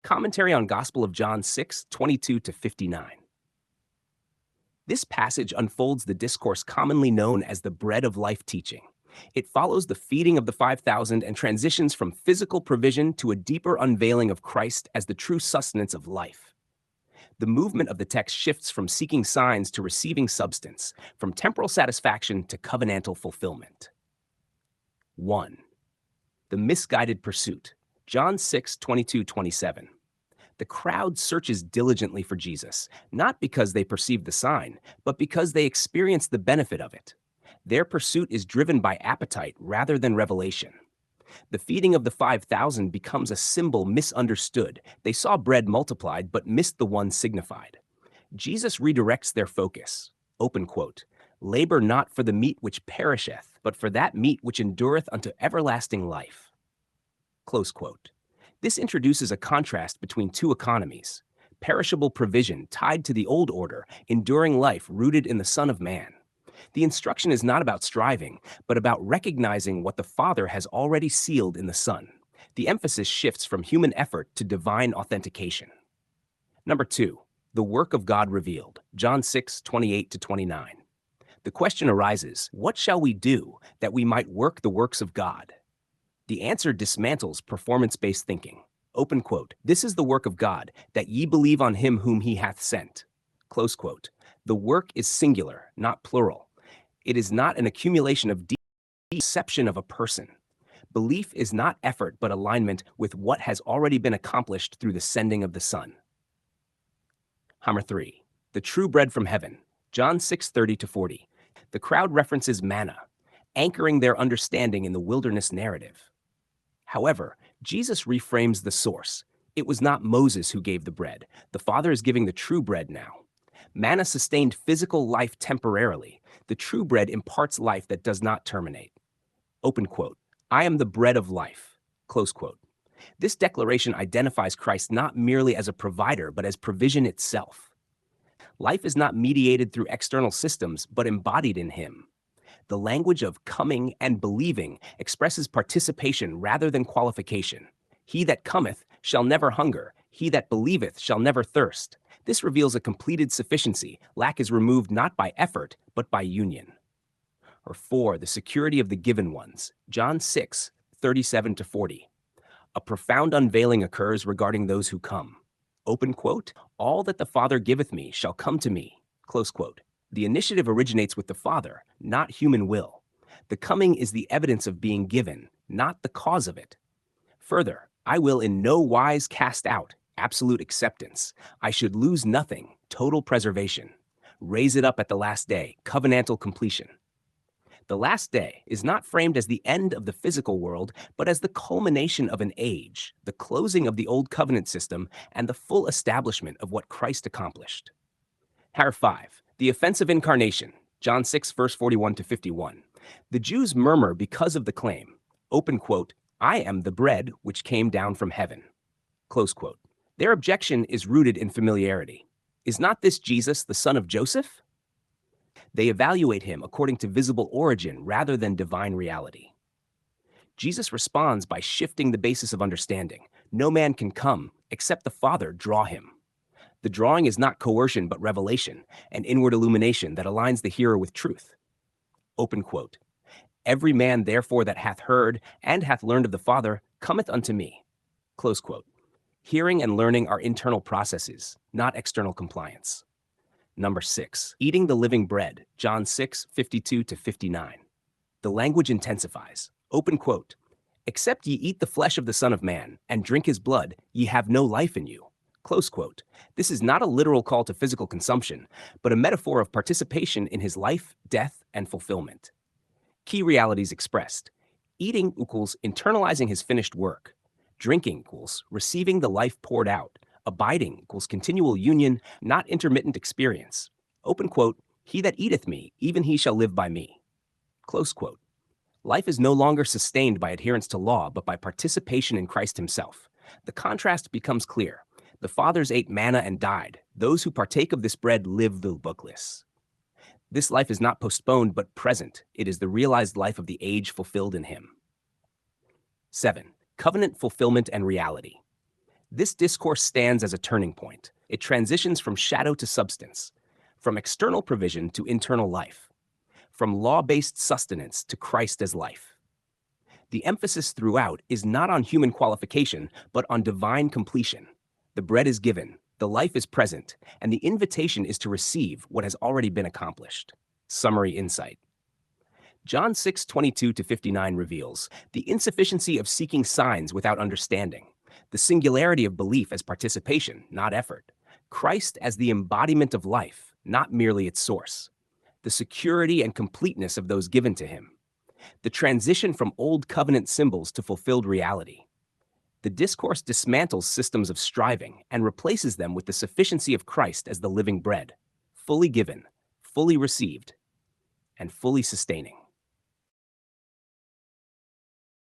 Commentary on Gospel of John 6:22 to 59. This passage unfolds the discourse commonly known as the bread of life teaching. It follows the feeding of the 5,000 and transitions from physical provision to a deeper unveiling of Christ as the true sustenance of life. The movement of the text shifts from seeking signs to receiving substance, from temporal satisfaction to covenantal fulfillment. 1. The misguided pursuit. John 6:22-27. The crowd searches diligently for Jesus, not because they perceive the sign, but because they experience the benefit of it. Their pursuit is driven by appetite rather than revelation. The feeding of the 5,000 becomes a symbol misunderstood. They saw bread multiplied but missed the one signified. Jesus redirects their focus. Open quote. Labor not for the meat which perisheth, but for that meat which endureth unto everlasting life. Close quote. This introduces a contrast between two economies: perishable provision tied to the old order, enduring life rooted in the Son of Man. The instruction is not about striving, but about recognizing what the Father has already sealed in the Son. The emphasis shifts from human effort to divine authentication. Number 2, the work of God revealed. John 6:28-29. The question arises, what shall we do that we might work the works of God? The answer dismantles performance-based thinking. Open quote. This is the work of God, that ye believe on him whom he hath sent. Close quote. The work is singular, not plural. It is not an accumulation of deception of a person. Belief is not effort but alignment with what has already been accomplished through the sending of the Son. Number 3, the true bread from heaven. John 6:30-40. The crowd references manna, anchoring their understanding in the wilderness narrative. However, Jesus reframes the source. It was not Moses who gave the bread. The Father is giving the true bread now. Manna sustained physical life temporarily. The true bread imparts life that does not terminate. Open quote. I am the bread of life. Close quote. This declaration identifies Christ not merely as a provider, but as provision itself. Life is not mediated through external systems, but embodied in him. The language of coming and believing expresses participation rather than qualification. He that cometh shall never hunger. He that believeth shall never thirst. This reveals a completed sufficiency. Lack is removed not by effort, but by union. Or 4, the security of the given ones. John 6:37-40. A profound unveiling occurs regarding those who come. Open quote. All that the Father giveth me shall come to me. Close quote. The initiative originates with the Father, not human will. The coming is the evidence of being given, not the cause of it. Further, I will in no wise cast out, absolute acceptance. I should lose nothing, total preservation. Raise it up at the last day, covenantal completion. The last day is not framed as the end of the physical world, but as the culmination of an age, the closing of the old covenant system, and the full establishment of what Christ accomplished. Number 5, the offensive incarnation. John 6:41-51. The Jews murmur because of the claim. Open quote. I am the bread which came down from heaven. Close quote. Their objection is rooted in familiarity. Is not this Jesus, the son of Joseph? They evaluate him according to visible origin rather than divine reality. Jesus responds by shifting the basis of understanding. No man can come except the Father draw him. The drawing is not coercion but revelation, an inward illumination that aligns the hearer with truth. Open quote. Every man therefore that hath heard and hath learned of the Father cometh unto me. Close quote. Hearing and learning are internal processes, not external compliance. Number 6, eating the living bread. John 6:52-59. The language intensifies. Open quote. Except ye eat the flesh of the Son of Man and drink his blood, ye have no life in you. Close quote. This is not a literal call to physical consumption, but a metaphor of participation in his life, death, and fulfillment. Key realities expressed. Eating equals internalizing his finished work. Drinking equals receiving the life poured out. Abiding equals continual union, not intermittent experience. Open quote. He that eateth me, even he shall live by me. Close quote. Life is no longer sustained by adherence to law, but by participation in Christ himself. The contrast becomes clear. The fathers ate manna and died. Those who partake of this bread live the bookless. This life is not postponed but present. It is the realized life of the age fulfilled in him. 7. Covenant fulfillment and reality. This discourse stands as a turning point. It transitions from shadow to substance, from external provision to internal life, from law-based sustenance to Christ as life. The emphasis throughout is not on human qualification, but on divine completion. The bread is given, the life is present, and the invitation is to receive what has already been accomplished. Summary insight. John 6:22-59 reveals the insufficiency of seeking signs without understanding, the singularity of belief as participation, not effort, Christ as the embodiment of life, not merely its source, the security and completeness of those given to him, the transition from old covenant symbols to fulfilled reality. The discourse dismantles systems of striving and replaces them with the sufficiency of Christ as the living bread, fully given, fully received, and fully sustaining.